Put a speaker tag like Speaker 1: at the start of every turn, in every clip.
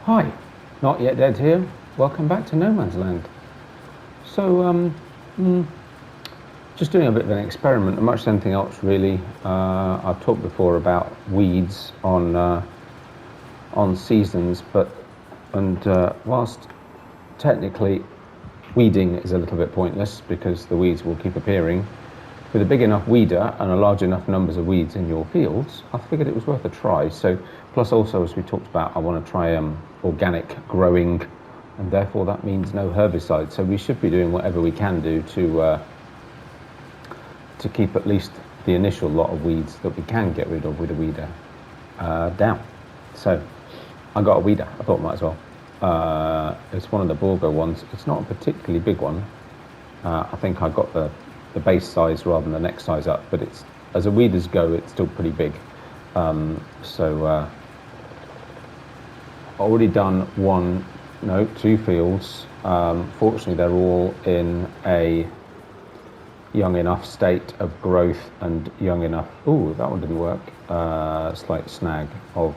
Speaker 1: Hi, Not Yet Dead here. Welcome back to No Man's Land. So, just doing a bit of an experiment, much as anything else really. I've talked before about weeds on seasons, whilst technically weeding is a little bit pointless because the weeds will keep appearing, with a big enough weeder and a large enough numbers of weeds in your fields, I figured it was worth a try. So, plus also, as we talked about, I want to try organic growing, and therefore that means no herbicide. So we should be doing whatever we can do to keep at least the initial lot of weeds that we can get rid of with a weeder down. So I got a weeder. I thought might as well. It's one of the Borgo ones. It's not a particularly big one. I think I got the base size rather than the next size up, but it's, as a weeders go, it's still pretty big. Already done two fields. Fortunately, they're all in a young enough state of growth and young enough. Ooh, that one didn't work. Slight snag of.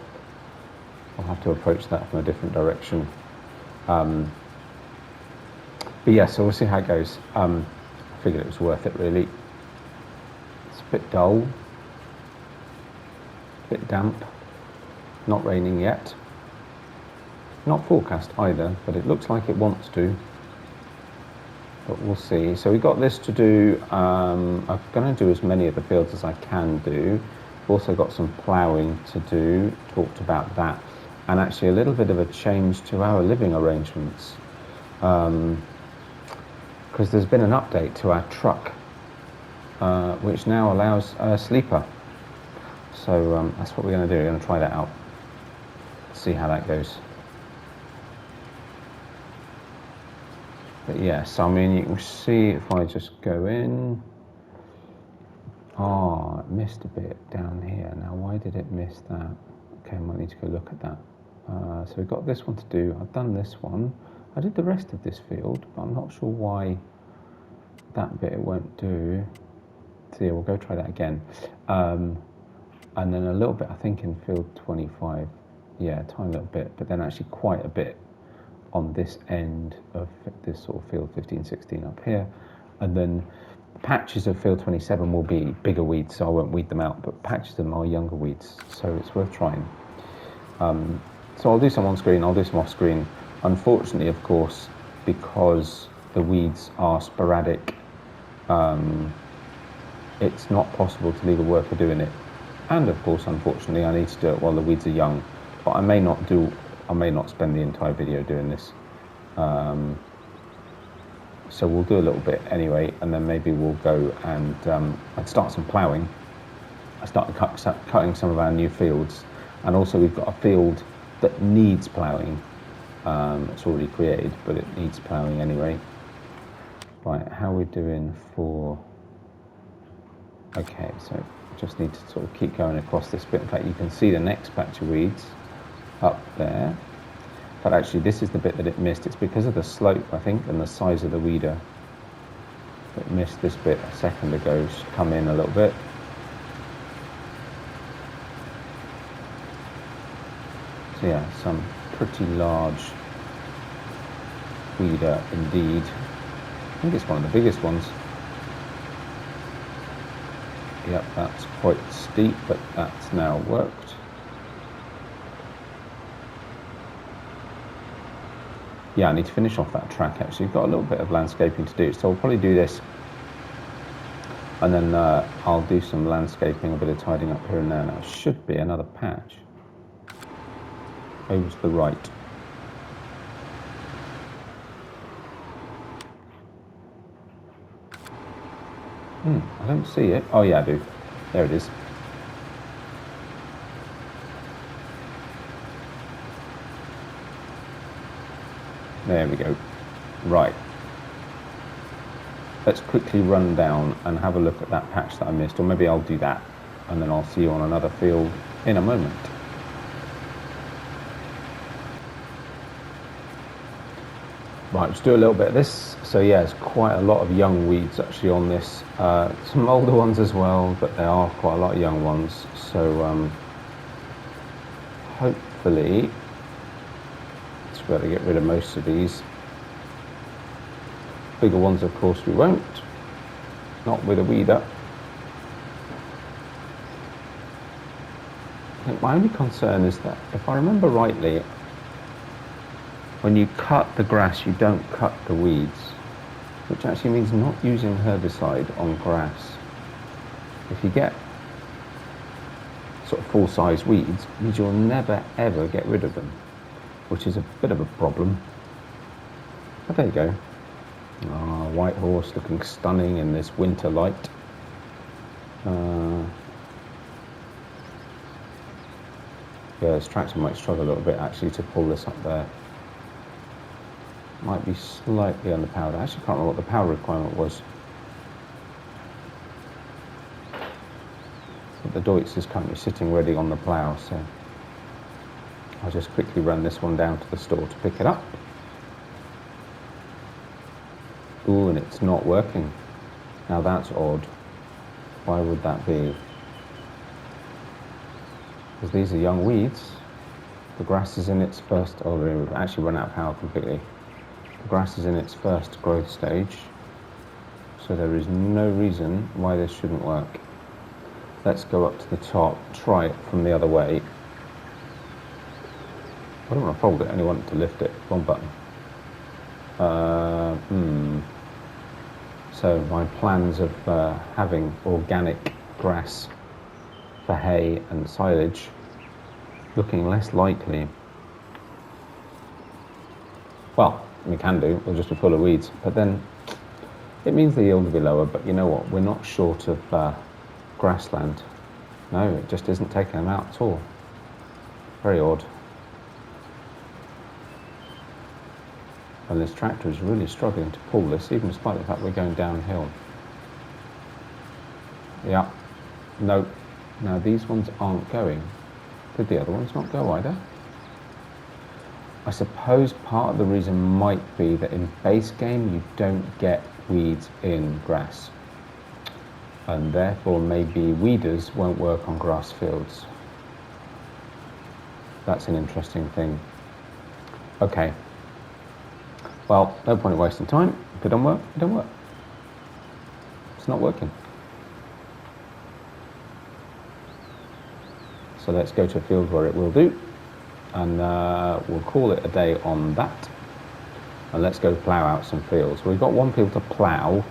Speaker 1: I'll have to approach that from a different direction. But yeah, so we'll see how it goes. I figured it was worth it, really. It's a bit dull, a bit damp, not raining yet. Not forecast either, but it looks like it wants to. But we'll see. So we got this to do. I'm going to do as many of the fields as I can do. We've also got some ploughing to do. Talked about that, and actually a little bit of a change to our living arrangements, because there's been an update to our truck, which now allows a sleeper. So that's what we're going to do. We're going to try that out. See how that goes. But yes, I mean, you can see if I just go in. Oh, it missed a bit down here. Now, why did it miss that? Okay, I might need to go look at that. So we've got this one to do. I've done this one. I did the rest of this field, but I'm not sure why that bit it won't do. So yeah, we'll go try that again. And then a little bit, I think, in field 25. Yeah, a tiny little bit, but then actually quite a bit on this end of this sort of field 15, 16 up here. And then patches of field 27 will be bigger weeds, so I won't weed them out, but patches of them are younger weeds, so it's worth trying. So I'll do some on screen, I'll do some off screen. Unfortunately, of course, because the weeds are sporadic, it's not possible to leave a worker doing it. And of course, unfortunately, I need to do it while the weeds are young, but I may not spend the entire video doing this. So we'll do a little bit anyway, and then maybe we'll go and I'd start some ploughing. I started cutting some of our new fields, and also we've got a field that needs ploughing. It's already created, but it needs ploughing anyway. Right, how are we doing for... Okay, so just need to sort of keep going across this bit. In fact, you can see the next patch of weeds up there. But actually, this is the bit that it missed. It's because of the slope, I think, and the size of the weeder. It missed this bit a second ago. Should come in a little bit. So yeah, some pretty large weeder indeed. I think it's one of the biggest ones. Yep, that's quite steep, but that's now worked. Yeah, I need to finish off that track actually. We've got a little bit of landscaping to do, so I'll probably do this. And then I'll do some landscaping, a bit of tidying up here and there. Now, should be another patch over to the right. I don't see it. Oh yeah, I do. There it is. There we go. Right. Let's quickly run down and have a look at that patch that I missed, or maybe I'll do that, and then I'll see you on another field in a moment. Right, let's do a little bit of this. So yeah, it's quite a lot of young weeds actually on this. Some older ones as well, but there are quite a lot of young ones. So hopefully to be able to get rid of most of these. Bigger ones, of course, we won't. Not with a weeder. I think my only concern is that, if I remember rightly, when you cut the grass, you don't cut the weeds, which actually means not using herbicide on grass. If you get sort of full-size weeds, it means you'll never ever get rid of them, which is a bit of a problem. But there you go. Oh, white horse looking stunning in this winter light. Yeah, this tractor might struggle a little bit actually to pull this up there. Might be slightly underpowered. I actually can't remember what the power requirement was. But the Deutz is currently sitting ready on the plough, so I'll just quickly run this one down to the store to pick it up. Ooh, and it's not working. Now that's odd. Why would that be? Because these are young weeds. The grass is in its first... Oh, we've actually run out of power completely. The grass is in its first growth stage, so there is no reason why this shouldn't work. Let's go up to the top, try it from the other way. I don't want to fold it, I only want to lift it. Wrong button. So my plans of having organic grass for hay and silage looking less likely. Well, we can do, we'll just be full of weeds, but then it means the yield will be lower. But you know what, we're not short of grassland. No, it just isn't taking them out at all. Very odd. And this tractor is really struggling to pull this, even despite the fact we're going downhill. Yeah, no. Now these ones aren't going. Did the other ones not go either? I suppose part of the reason might be that in base game you don't get weeds in grass, and therefore maybe weeders won't work on grass fields. That's an interesting thing. Okay. Well, no point in wasting time. If it don't work, it don't work. It's not working. So let's go to a field where it will do, and we'll call it a day on that. And let's go plough out some fields. We've got one field to plough,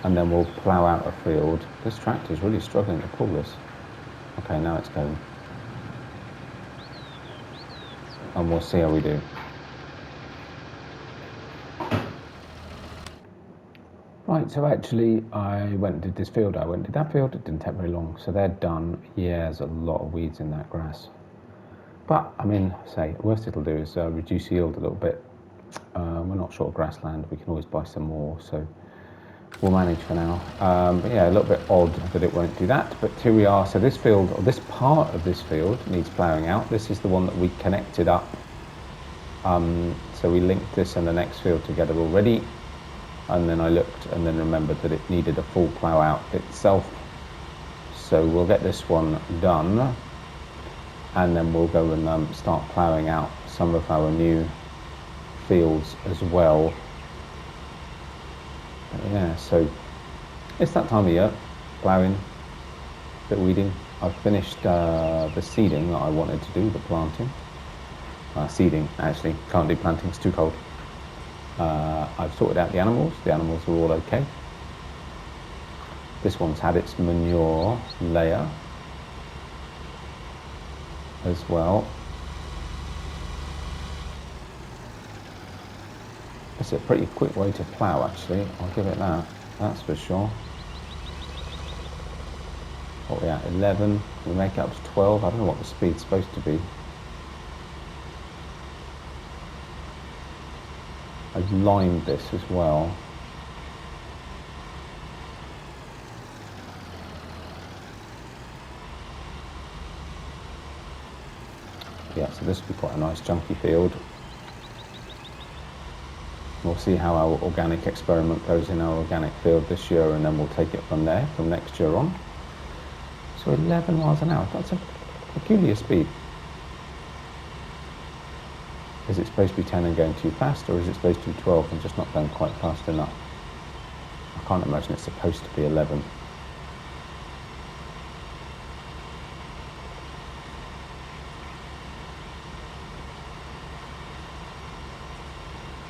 Speaker 1: and then we'll plough out a field. This tractor is really struggling to pull this. Okay, now it's going. And we'll see how we do. Right, so actually I went and did this field, I went and did that field, it didn't take very long, so they're done. Yeah, there's a lot of weeds in that grass. But, I mean, say, worst it'll do is reduce yield a little bit. We're not short of grassland, we can always buy some more, so we'll manage for now. But yeah, a little bit odd that it won't do that, but here we are. So this field, or this part of this field, needs ploughing out. This is the one that we connected up. So we linked this and the next field together already. And then I looked and then remembered that it needed a full plough out itself. So we'll get this one done, and then we'll go and start ploughing out some of our new fields as well. But yeah, so it's that time of year, ploughing, bit weeding. I've finished the seeding that I wanted to do, the planting. Seeding, actually, can't do planting, it's too cold. I've sorted out the animals are all okay. This one's had its manure layer as well. It's a pretty quick way to plough, actually, I'll give it that, that's for sure. What are we at, 11, we make it up to 12, I don't know what the speed's supposed to be. I've limed this as well. Yeah, so this will be quite a nice chunky field. We'll see how our organic experiment goes in our organic field this year, and then we'll take it from there, from next year on. So 11 miles an hour, that's a peculiar speed. Is it supposed to be 10 and going too fast, or is it supposed to be 12 and just not going quite fast enough? I can't imagine it's supposed to be 11.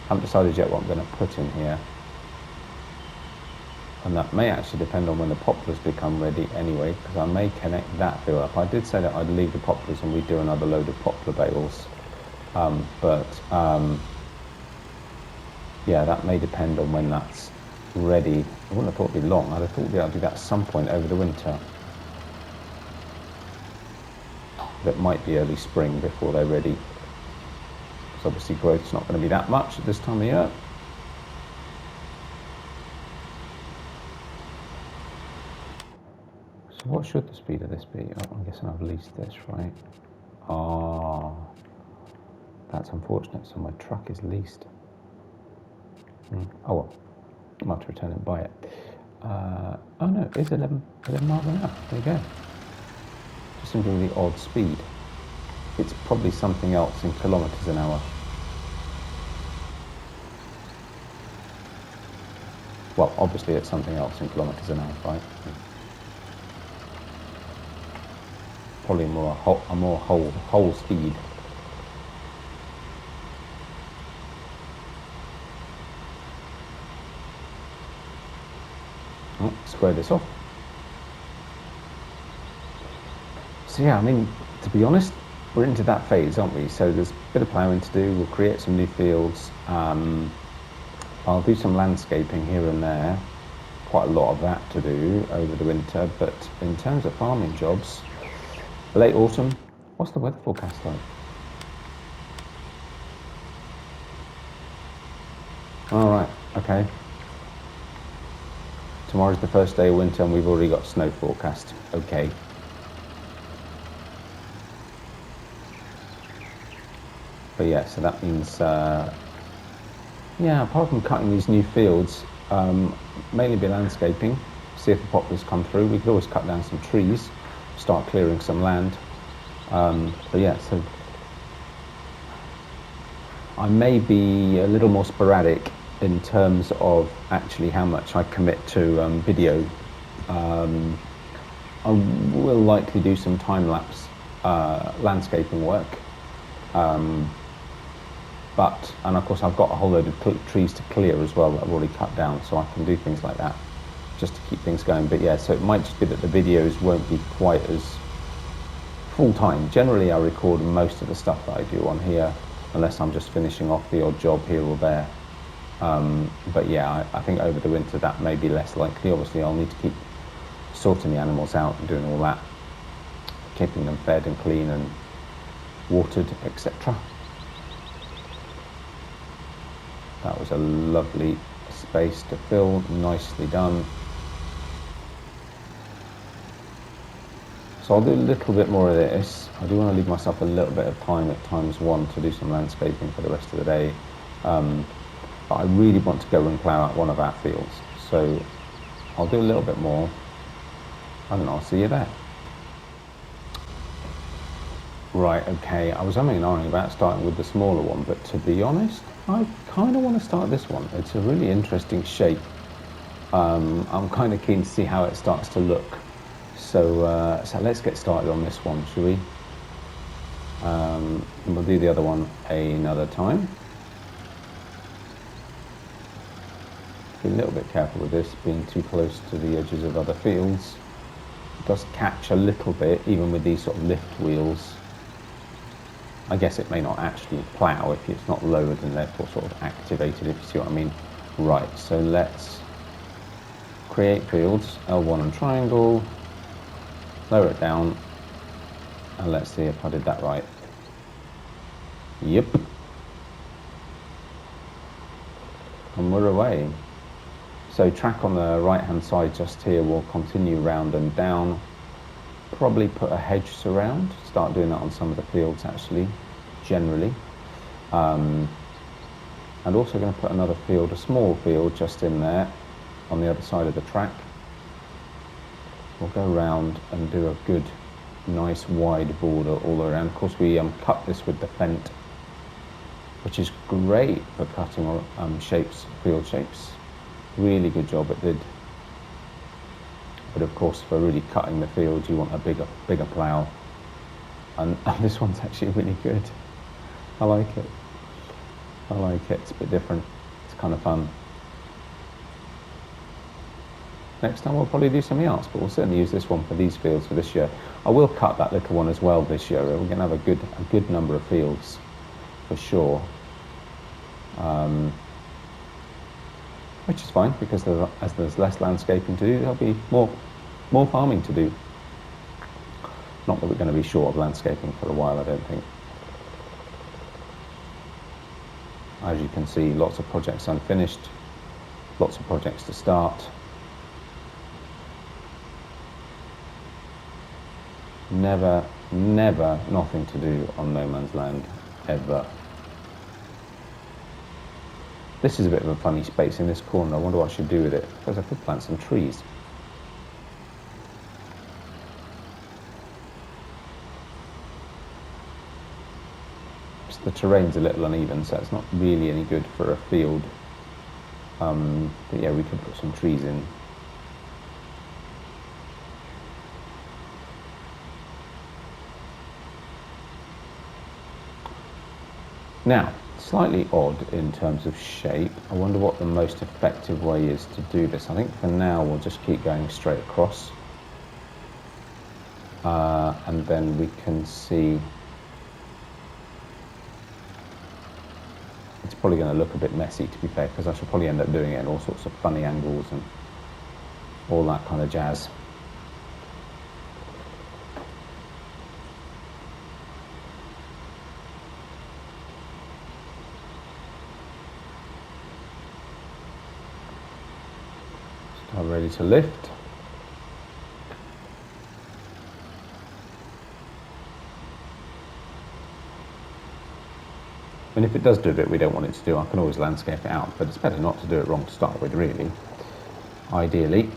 Speaker 1: I haven't decided yet what I'm going to put in here. And that may actually depend on when the poplars become ready anyway, because I may connect that field up. I did say that I'd leave the poplars and we'd do another load of poplar bales. Yeah, that may depend on when that's ready. I wouldn't have thought it'd be long. I'd have thought we'd be able to do that at some point over the winter. That might be early spring before they're ready. Because obviously growth's not going to be that much at this time of year. So what should the speed of this be? Oh, I'm guessing I've leased this, right? Ah, that's unfortunate. So my truck is leased. Oh well, I might have to return it and buy it. Oh no, it's 11 miles an hour. There you go. Just seems really odd speed. It's probably something else in kilometres an hour. Well, obviously it's something else in kilometres an hour, right? Probably more whole speed. Oh, square this off. So yeah, I mean, to be honest, we're into that phase, aren't we? So there's a bit of ploughing to do. We'll create some new fields. I'll do some landscaping here and there. Quite a lot of that to do over the winter. But in terms of farming jobs, late autumn, what's the weather forecast like? All right, okay. Tomorrow's the first day of winter and we've already got snow forecast. Okay. But yeah, so that means, yeah, apart from cutting these new fields, mainly be landscaping, see if the poplars come through. We could always cut down some trees, start clearing some land. But yeah, so I may be a little more sporadic in terms of actually how much I commit to video. I will likely do some time-lapse landscaping work. And of course I've got a whole load of trees to clear as well that I've already cut down, so I can do things like that just to keep things going. But yeah, so it might just be that the videos won't be quite as full-time. Generally I record most of the stuff that I do on here, unless I'm just finishing off the odd job here or there. But yeah, I think over the winter that may be less likely. Obviously I'll need to keep sorting the animals out and doing all that, keeping them fed and clean and watered, etc. That was a lovely space to fill, nicely done. So I'll do a little bit more of this. I do want to leave myself a little bit of time at ×1 to do some landscaping for the rest of the day. But I really want to go and plough out one of our fields. So I'll do a little bit more and I'll see you there. Right, okay, I was umming and ahhing about starting with the smaller one, but to be honest, I kind of want to start this one. It's a really interesting shape. I'm kind of keen to see how it starts to look. So, so let's get started on this one, shall we? And we'll do the other one another time. Be a little bit careful with this, being too close to the edges of other fields. It does catch a little bit, even with these sort of lift wheels. I guess it may not actually plough if it's not lowered and therefore sort of activated, if you see what I mean. Right, so let's create fields, L1 and triangle, lower it down, and let's see if I did that right. Yep. And we're away. So track on the right hand side just here will continue round and down. Probably put a hedge surround, start doing that on some of the fields actually, generally. And also going to put another field, a small field just in there on the other side of the track. We'll go around and do a good, nice wide border all around. Of course we cut this with the fent which is great for cutting shapes, field shapes. Really good job it did. But of course, for really cutting the field, you want a bigger plough. And this one's actually really good. I like it. I like it. It's a bit different. It's kind of fun. Next time we'll probably do something else, but we'll certainly use this one for these fields for this year. I will cut that little one as well this year. We're going to have a good number of fields for sure. Which is fine, because as there's less landscaping to do, there'll be more farming to do. Not that we're going to be short of landscaping for a while, I don't think. As you can see, lots of projects unfinished, lots of projects to start. Never nothing to do on no man's land, ever. This is a bit of a funny space in this corner. I wonder what I should do with it. Because I could plant some trees. The terrain's a little uneven, so it's not really any good for a field. But yeah, we could put some trees in. Now, slightly odd in terms of shape. I wonder what the most effective way is to do this. I think for now we'll just keep going straight across. And then we can see. It's probably going to look a bit messy, to be fair, because I should probably end up doing it in all sorts of funny angles and all that kind of jazz. Start ready to lift. And if it does do a bit we don't want it to do, I can always landscape it out, but it's better not to do it wrong to start with, really, ideally.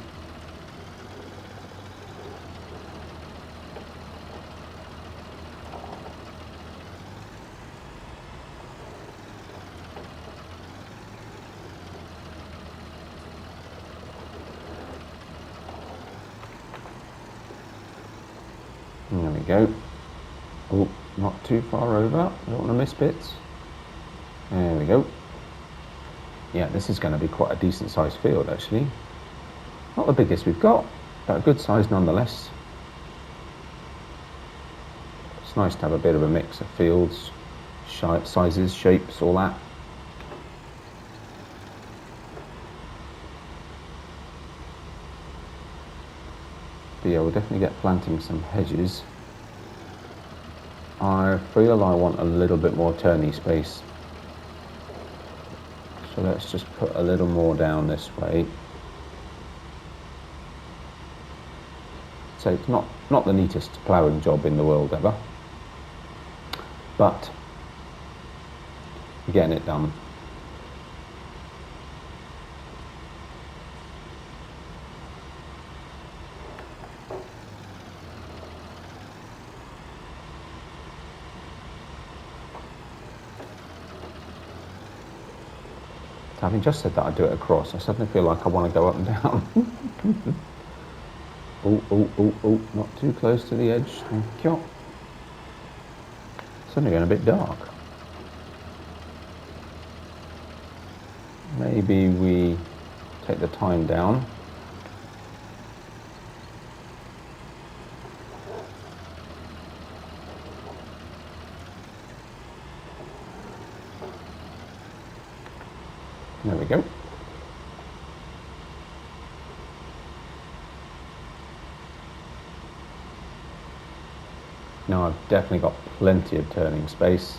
Speaker 1: And there we go. Oh, not too far over, don't want to miss bits. There we go. Yeah, this is going to be quite a decent sized field, actually. Not the biggest we've got, but a good size nonetheless. It's nice to have a bit of a mix of fields, sizes, shapes, all that. But yeah, we'll definitely get planting some hedges. I feel I want a little bit more turny space. So let's just put a little more down this way. So it's not the neatest ploughing job in the world ever, but you're getting it done. Having just said that I'd do it across, I suddenly feel like I want to go up and down. Oh, not too close to the edge, thank you. It's suddenly going a bit dark. Maybe we take the time down. There we go. Now I've definitely got plenty of turning space.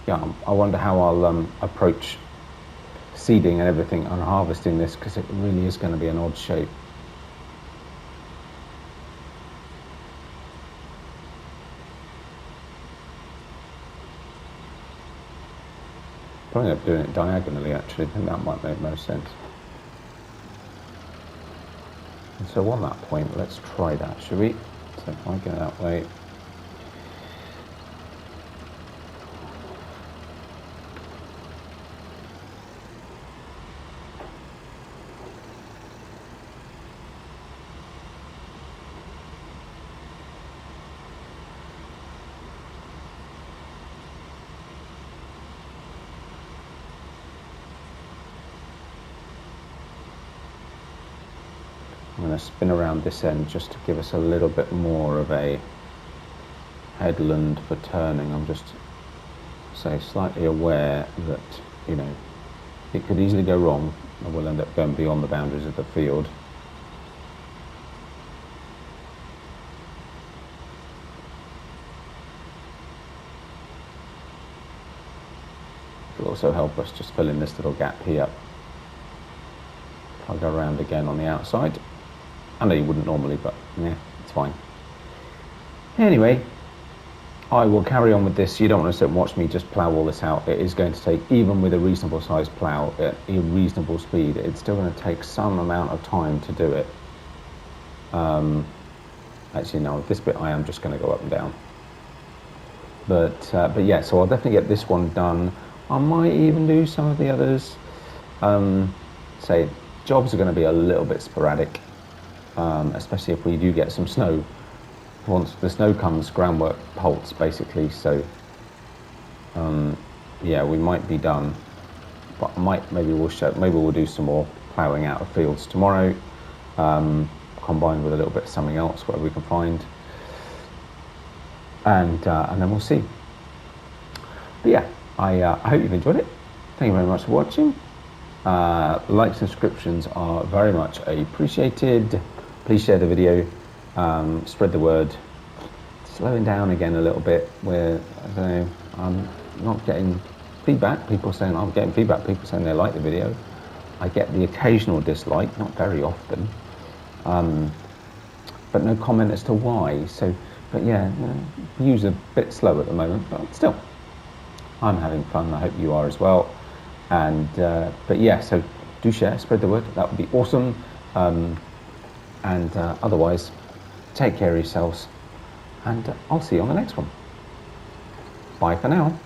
Speaker 1: Yeah, I wonder how I'll approach seeding and everything and harvesting this, because it really is going to be an odd shape. Probably end up doing it diagonally, actually. I think that might make most sense. And so on that point, let's try that, shall we? So if I go that way. I'm going to spin around this end just to give us a little bit more of a headland for turning. I'm just, say, slightly aware that, you know, it could easily go wrong and we'll end up going beyond the boundaries of the field. It'll also help us just fill in this little gap here. I'll go around again on the outside. I know you wouldn't normally, but yeah, it's fine. Anyway, I will carry on with this. You don't want to sit and watch me just plough all this out. It is going to take, even with a reasonable sized plough at a reasonable speed, it's still going to take some amount of time to do it. Actually, no, this bit I am just going to go up and down. But yeah, so I'll definitely get this one done. I might even do some of the others. Say, jobs are going to be a little bit sporadic. Especially if we do get some snow. Once the snow comes, groundwork halts basically. So, yeah, we might be done, but maybe we'll do some more ploughing out of fields tomorrow, combined with a little bit of something else where we can find, and then we'll see. But yeah, I hope you've enjoyed it. Thank you very much for watching. Likes and subscriptions are very much appreciated. Please share the video, spread the word. Slowing down again a little bit, where, I don't know, I'm not getting feedback. People saying I'm getting feedback, people saying they like the video. I get the occasional dislike, not very often, but no comment as to why. So, but yeah, views a bit slow at the moment, but still, I'm having fun. I hope you are as well. And but yeah, so do share, spread the word. That would be awesome. And otherwise, take care of yourselves, and I'll see you on the next one. Bye for now.